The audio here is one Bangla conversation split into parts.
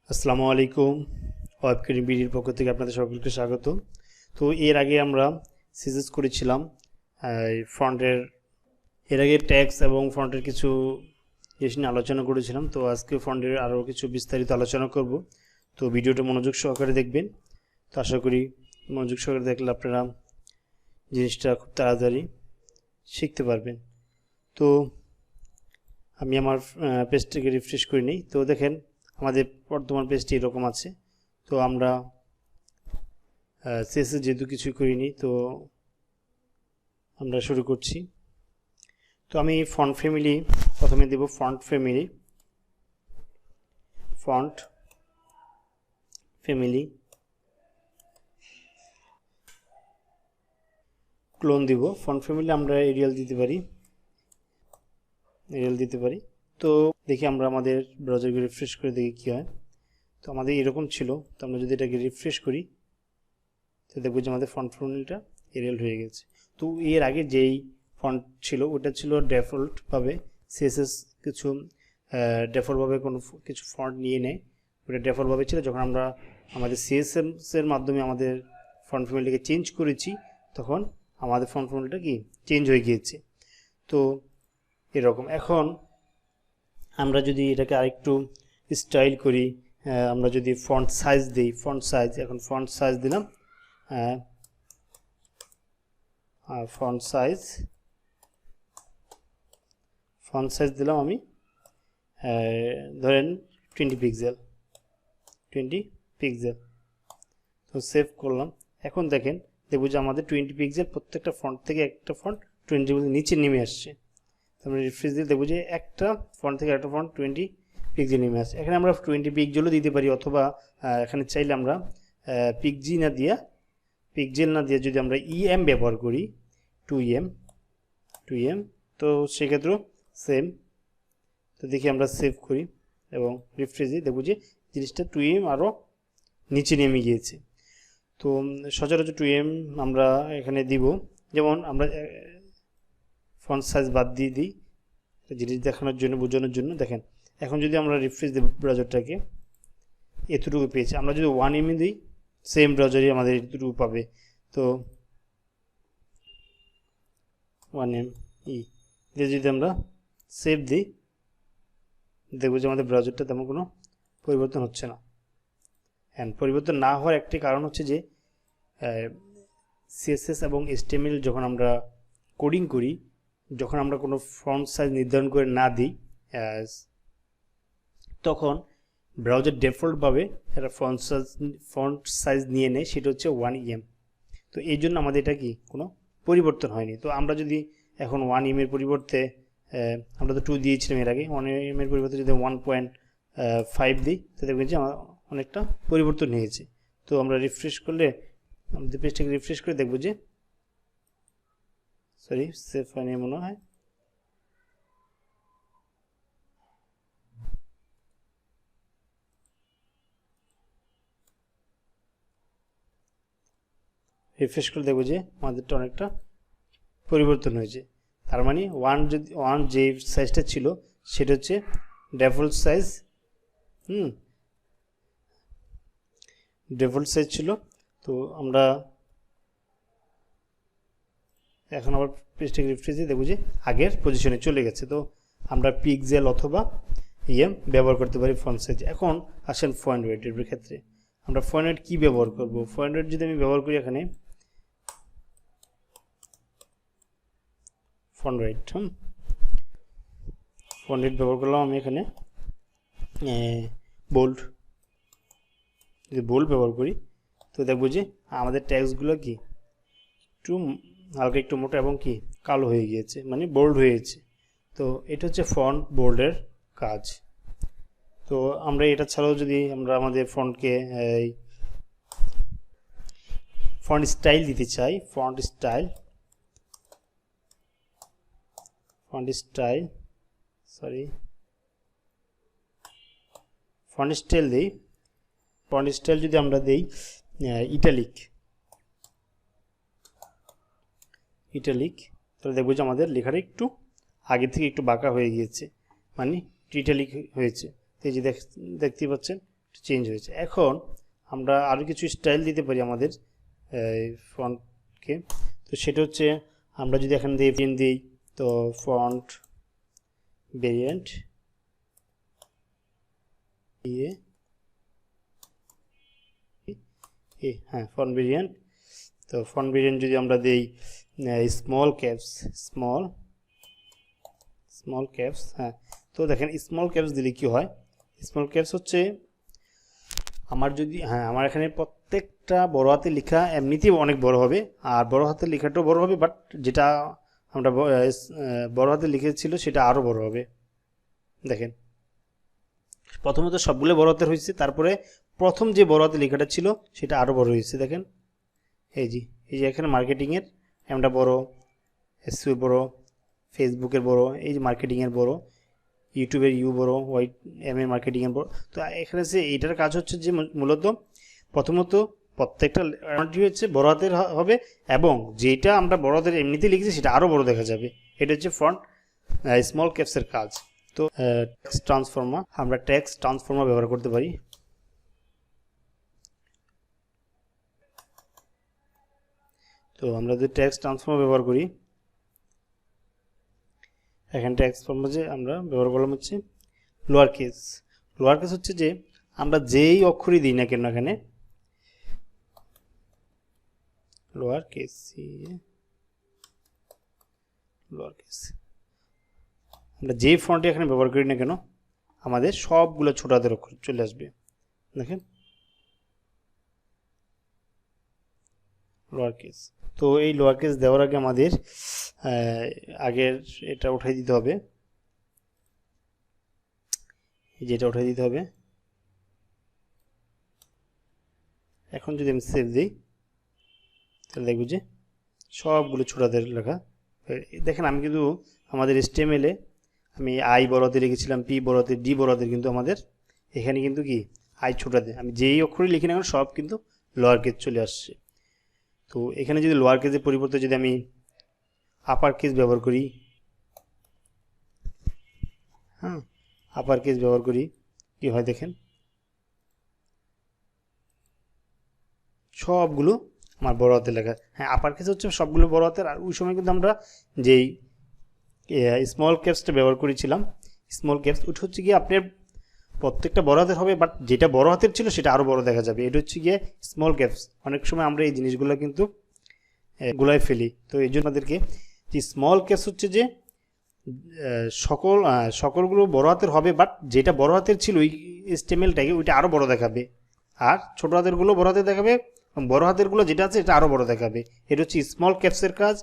আসসালামু আলাইকুম। ওয়েব বিডির পক্ষ থেকে আপনাদের সকলকে স্বাগত। তো এর আগে আমরা সিএসএস করেছিলাম ফন্টের, এর আগে ট্যাক্স এবং ফন্টের কিছু জিনিস নিয়ে আলোচনা করেছিলাম। তো আজকে ফন্টের আরও কিছু বিস্তারিত আলোচনা করব। তো ভিডিওটা মনোযোগ সহকারে দেখবেন। তো আশা করি মনোযোগ সহকারে দেখলে আপনারা জিনিসটা খুব তাড়াতাড়ি শিখতে পারবেন। তো আমি আমার পেজটাকে রিফ্রেশ করে নিই। তো দেখেন আমাদের বর্তমান পেজটি এরকম আছে। তো আমরা সিএসএস যেহেতু কিছুই করিনি, তো আমরা শুরু করছি। তো আমি ফন্ট ফ্যামিলি প্রথমে দেব, ফন্ট ফ্যামিলি ক্লোন দিব। ফন্ট ফ্যামিলি আমরা এরিয়াল দিতে পারি। তো দেখি আমরা আমাদের ব্রাউজারকে রিফ্রেশ করে দেখি কী হয়। তো আমাদের এরকম ছিল। তো আমরা যদি এটাকে রিফ্রেশ করি তো দেখব যে আমাদের ফন্ট ফ্যামিলিটা এরিয়াল হয়ে গেছে। তো এর আগে যেই ফন্ট ছিল ওটা ছিল ডিফল্টভাবে সিএসএস কিছু ডিফল্টভাবে কোনো কিছু ফন্ট নিয়ে নেয়। ওটা ডিফল্টভাবে ছিল। যখন আমরা আমাদের সিএসএসের মাধ্যমে আমাদের ফন্ট ফ্যামিলিটাকে চেঞ্জ করেছি তখন আমাদের ফন্ট ফ্যামিলিটা কি চেঞ্জ হয়ে গিয়েছে। তো এরকম এখন আমরা যদি এটাকে আরেকটু স্টাইল করি, আমরা যদি ফন্ট সাইজ দিই, এখন ফন্ট সাইজ দিলাম, ফন্ট সাইজ দিলাম আমি ধরেন 20 পিক্সেল। তো সেভ করলাম। এখন দেখব যে আমাদের 20 পিক্সেল প্রত্যেকটা ফন্ট থেকে একটা ফন্ট 20 পিক্সেল নিচে নেমে আসছে। আমরা রিফ্রেশ দিয়ে দেখব যে একটা ফন্ট থেকে একটা ফন্ট 20 পিক্সেল নেমে আসছে। এখানে আমরা 20 পিক্সেলও দিতে পারি, অথবা এখানে চাইলে আমরা পিক্সেল না দিয়ে যদি আমরা ইএম ব্যবহার করি, 2em, তো সেক্ষেত্রেও সেম। তো দেখি আমরা সেভ করি এবং রিফ্রেশ দিই, দেখব যে জিনিসটা 2em আরও নিচে নেমে গিয়েছে। তো সচরাচর 2em আমরা এখানে দিব। যেমন আমরা ফন্ট সাইজ বাদ দিয়ে দিই জিনিস দেখানোর জন্য, বোঝানোর জন্য। দেখেন এখন যদি আমরা রিফ্রেশ দেব ব্রাউজারটাকে, এতটুকু পেয়েছি। আমরা যদি 1em দিই সেম ব্রাউজারই আমাদের এতটুকু পাবে। তো 1em দিয়ে যদি আমরা সেভ দিই দেখব যে আমাদের ব্রাউজারটা তেমন কোনো পরিবর্তন হচ্ছে না। হ্যাঁ, পরিবর্তন না হওয়ার একটি কারণ হচ্ছে যে সিএসএস এবং এইচটিএমএল যখন আমরা কোডিং করি, যখন আমরা কোনো ফন্ট সাইজ নির্ধারণ করে না দিই তখন ব্রাউজার ডিফল্টভাবে একটা ফন্ট সাইজ নিয়ে নেয়, সেটা হচ্ছে 1em। তো এই জন্য আমাদের এটা কি কোনো পরিবর্তন হয়নি। তো আমরা যদি এখন 1em এর পরিবর্তে, আমরা তো 2 দিয়েছিলাম এর আগে, 1em এর পরিবর্তে যদি 1.5 দিই তো দেখবেন যে আমার অনেকটা পরিবর্তন হয়েছে। তো আমরা রিফ্রেশ করলে, আমাদের পেজটাকে রিফ্রেশ করে দেখব যে সেভ হয়নি মনে হয়। রিফ্রেশ করে দেখব যে আমাদেরটা অনেকটা পরিবর্তন হয়েছে। তার মানে 1 যে সাইজটা ছিল সেটা হচ্ছে ডিফল্ট সাইজ, ছিল। তো আমরা এখন আবার পেজটাকে রিফ্রেশ দিয়ে দেখব যে আগের পজিশনে চলে গেছে। তো আমরা পিক্সেল অথবা ইএম ব্যবহার করতে পারি ফন্ট সাইজ। এখন আসেন ফন্ট ওয়েটের ক্ষেত্রে আমরা ফন্ট ওয়েট কী ব্যবহার করব। ফন্ট ওয়েট যদি আমি ব্যবহার করি, এখানে ফন্ট ওয়েট ব্যবহার করলাম আমি এখানে বোল্ড। যদি বোল্ড ব্যবহার করি তো দেখব যে আমাদের ট্যাক্সগুলো কি একটু হালকা একটু মোটা এবং কি কালো হয়ে গিয়েছে, মানে বোল্ড হয়েছে। তো এটা হচ্ছে ফন্ট বোল্ডের কাজ। তো আমরা এটা ছাড়াও যদি আমরা আমাদের ফন্টকে ফন্ট স্টাইল দিতে চাই, ফন্ট স্টাইল দিই। ফন্ট স্টাইল যদি আমরা দিই ইটালিক, তাহলে দেখবো যে আমাদের লেখাটা একটু আগে থেকে একটু বাঁকা হয়ে গিয়েছে, মানে ইটালিক হয়েছে। এই যে দেখতে পাচ্ছেন চেঞ্জ হয়েছে। এখন আমরা আরও কিছু স্টাইল দিতে পারি আমাদের ফন্টকে। তো সেটা হচ্ছে আমরা যদি এখান দিয়ে পেন দিই, তো ফন্ট ভেরিয়েন্ট দিয়ে হ্যাঁ ফন্ট ভেরিয়েন্ট, তো ফন্ট ভেরিয়েন্ট যদি আমরা দিই স্মল ক্যাপস, হ্যাঁ, তো দেখেন স্মল ক্যাপস দিলে কি হয়, স্মল ক্যাপস হচ্ছে আমার যদি আমার এখানে প্রত্যেকটা বড় হাতে লেখা এমনিতেই অনেক বড় হবে, আর বড় হাতের লেখাটাও বড় হবে, বাট যেটা আমরা বড় হাতে লিখেছিল সেটা আরও বড় হবে। দেখেন প্রথমত সবগুলো বড় হাতের হয়েছে, তারপরে প্রথম যে বড় হাতে লেখাটা ছিল সেটা আরও বড় হয়েছে। দেখেন এই যে এখানে মার্কেটিংয়ের এমটা বড়, এসইও বড়, ফেসবুকের বড়, এই যে মার্কেটিংয়ের বড়, ইউটিউবের ইউ বড়, এম এ মার্কেটিংয়ের বড়। তো এখানে যে এইটার কাজ হচ্ছে যে মূলত প্রথমত প্রত্যেকটা হচ্ছে বড় হাতের হবে, এবং যেটা আমরা বড় হাতের এমনিতেই লিখেছি সেটা আরও বড় দেখা যাবে। এটা হচ্ছে ফন্ট স্মল ক্যাপসের কাজ। তো টেক্সট ট্রান্সফর্মার, আমরা টেক্সট ট্রান্সফর্মার ব্যবহার করতে পারি। তো আমরা যদি টেক্সট ট্রান্সফর্মার ব্যবহার করি, এখানে টেক্সট ফর্মার যে আমরা ব্যবহার করলাম হচ্ছে লোয়ার কেস হচ্ছে যে আমরা যেই অক্ষরই দিই না কেন এখানে লোয়ার কেস আমরা যেই ফন্টে এখানে ব্যবহার করি না কেন আমাদের সবগুলো ছোট হাতের অক্ষর চলে আসবে। দেখেন লোয়ার কেস। তো এই লোয়ার কেস দেওয়ার আগে আমাদের আগের এটা উঠাই দিতে হবে, যেটা উঠাই দিতে হবে। এখন যদি আমি সেভ দিই তাহলে দেখব যে সবগুলো ছোট হাতের লেখা। দেখেন আমি কিন্তু আমাদের HTML-এ আমি আই বড় হাতে লিখেছিলাম, পি বড় হাতে, ডি বড় হাতে, কিন্তু আমাদের এখানে কিন্তু কি আই ছোট হাতে, আমি যেই অক্ষরই লিখি না কেন সব কিন্তু লোয়ার কেস চলে আসছে। তো এখানে যদি লোয়ার কেসের পরিবর্তে যদি আমি আপার কেস ব্যবহার করি, আপার কেস ব্যবহার করি, কি হয় দেখেন সবগুলো আমার বড় হাতে লেখা। আপার কেস হচ্ছে সবগুলো বড় হাতের, আর ওই সময় কিন্তু আমরা যেই স্মল ক্যাপসটা ব্যবহার করেছিলাম, স্মল ক্যাপস ওটা হচ্ছে গিয়ে আপনার প্রত্যেকটা বড় হাতের হবে, বাট যেটা বড় হাতের ছিল সেটা আরও বড় দেখা যাবে। এটা হচ্ছে গিয়ে স্মল ক্যাপস। অনেক সময় আমরা এই জিনিসগুলো কিন্তু গুলায় ফেলি। তো এই জন্য আমাদেরকে যে স্মল ক্যাপস হচ্ছে যে সকলগুলো বড় হাতের হবে, বাট যেটা বড় হাতের ছিল ওই HTML-টাকে ওইটা আরও বড় দেখাবে, আর ছোট হাতেরগুলো বড় হাতে দেখাবে, বড় হাতেরগুলো যেটা আছে এটা আরও বড় দেখাবে। এটা হচ্ছে স্মল ক্যাপসের কাজ।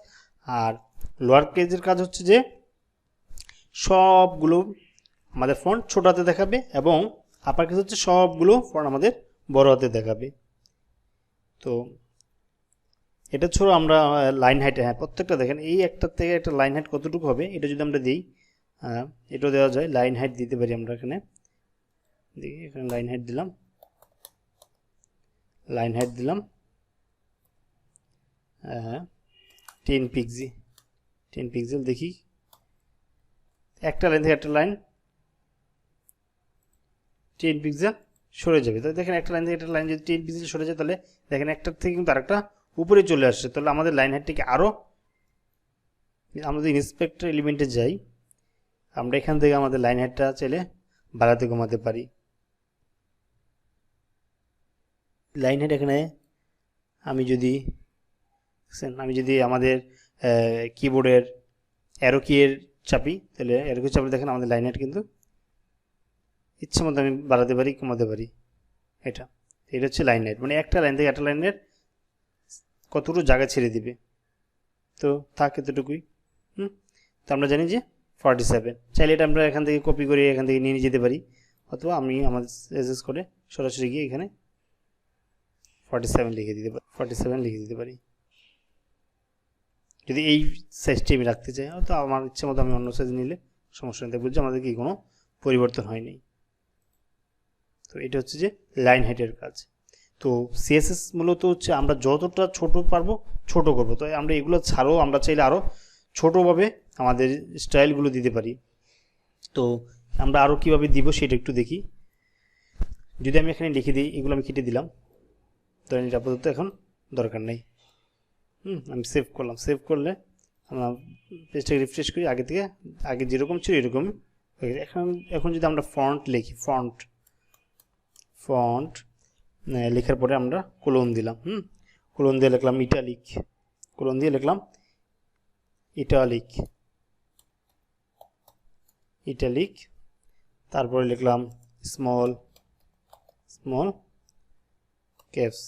আর লোয়ার কেসের কাজ হচ্ছে যে সবগুলো আমাদের ফন্ট ছোট হাতে দেখাবে, এবং আপার কেস হচ্ছে সবগুলো ফন্ট আমাদের বড় হাতে দেখাবে। তো এটা ছাড়া আমরা লাইন হাইট, প্রত্যেকটা দেখেন এই একটার থেকে একটা লাইন হাইট কতটুকু হবে এটা যদি আমরা দিই, এটাও দেওয়া যায়। লাইন হাইট দিতে পারি আমরা এখানে, দেখি এখানে লাইন হাইট দিলাম, 10 পিক্সেল, দেখি একটা লাইন থেকে একটা লাইন 10 পিক্সেল সরে যাবে। তো দেখেন একটা লাইন থেকে একটা লাইন যদি 10 পিক্সেল সরে যায় তাহলে দেখেন একটার থেকে কিন্তু আরেকটা উপরে চলে আসছে। তাহলে আমাদের লাইন হাইটটাকে আরও, আমাদের ইন্সপেক্টর এলিমেন্টে যাই, আমরা এখান থেকে আমাদের লাইন হাইটটা চাইলে বাড়াতে কমাতে পারি। লাইন হাইট এখানে আমি যদি আমাদের কিবোর্ডের অ্যারো কিয়ের চাপি, তাহলে অ্যারো কি চাপলে দেখেন আমাদের লাইন হাইট কিন্তু ইচ্ছে মতো আমি বাড়াতে পারি কমাতে পারি। এটা হচ্ছে লাইন হাইট, মানে একটা লাইন থেকে একটা লাইনের কতটুকু জায়গা ছেড়ে দিবে। তো থাক এতটুকুই। তো আমরা জানি যে 47, চাইলে এটা আমরা এখান থেকে কপি করে এখান থেকে নিয়ে যেতে পারি, অথবা আমি আমাদের CSS করে সরাসরি গিয়ে এখানে 47 লিখে দিতে পারি যদি এই সাইজটি আমি রাখতে চাই। তো আমার ইচ্ছে মতো আমি অন্য সাইজ নিলে সমস্যা নেই, দেখবো যে আমাদের কি কোনো পরিবর্তন হয়নি। তো এটা হচ্ছে যে লাইন হাইটের কাজ। তো CSS মূলত হচ্ছে আমরা যতটা ছোট পারবো ছোট করব। তো আমরা এগুলো ছাড়াও আমরা চাইলে আরও ছোটোভাবে আমাদের স্টাইলগুলো দিতে পারি। তো আমরা আরও কীভাবে দিব সেটা একটু দেখি। যদি আমি এখানে লিখে দিই, এগুলো আমি কেটে দিলাম, ধরেন এটা আপাতত এখন দরকার নেই। আমি সেভ করলাম। সেভ করলে আমরা পেজটাকে রিফ্রেশ করি, আগে যেরকম ছিল এরকম। এখন যদি আমরা ফন্ট লিখি, ফন্ট লেখার পরে আমরা কোলন দিলাম, কোলন দিয়ে লিখলাম ইটালিক, কোলন দিয়ে লিখলাম ইটালিক, তারপরে লিখলাম স্মল ক্যাপস,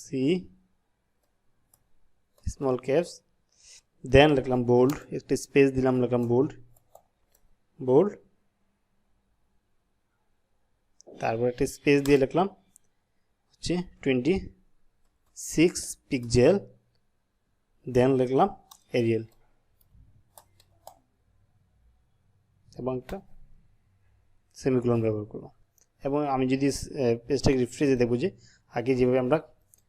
স্মল ক্যাপস, দেন লিখলাম বোল্ড, একটা স্পেস দিলাম, লিখলাম বোল্ড, তারপর একটা স্পেস দিয়ে লিখলাম হচ্ছে 26 পিক্সেল, দেন লিখলাম এরিয়াল এবং একটা সেমিকোলন ব্যবহার করব। এবং আমি যদি পেজটাকে রিফ্রেশে দেখব যে আগে যেভাবে আমরা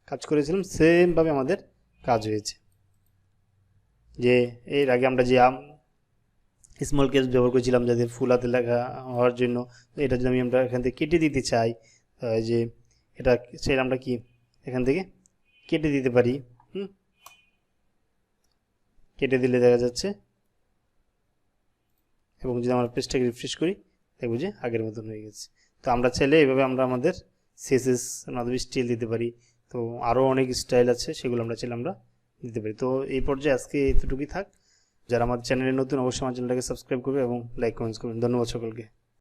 কাজ করেছিলাম সেমভাবে আমাদের কাজ হয়েছে। যে এর আগে আমরা যে স্মল কেস ব্যবহার করেছিলাম যাদের ফুল হাতে লেখা হওয়ার জন্য, এটা যদি আমরা এখান থেকে কেটে দিতে চাই, যে এটা সেটা আমরা কি এখান থেকে কেটে দিতে পারি। কেটে দিলে দেখা যাচ্ছে, এবং যদি আমরা পেজটাকে রিফ্রেশ করি দেখব যে আগের মতন হয়ে গেছে। তো আমরা চাইলে এইভাবে আমরা আমাদের CSS মাধ্যমে স্টাইল দিতে পারি। তো আরও অনেক স্টাইল আছে, সেগুলো আমরা চাইলে আমরা দিতে পারি। তো এই পর্যায়ে আজকে এতটুকুই থাক। যারা আমাদের চ্যানেলে নতুন অবশ্যই আমার চ্যানেলটাকে সাবস্ক্রাইব করবে এবং লাইক কমেন্টস করবেন। ধন্যবাদ সকলকে।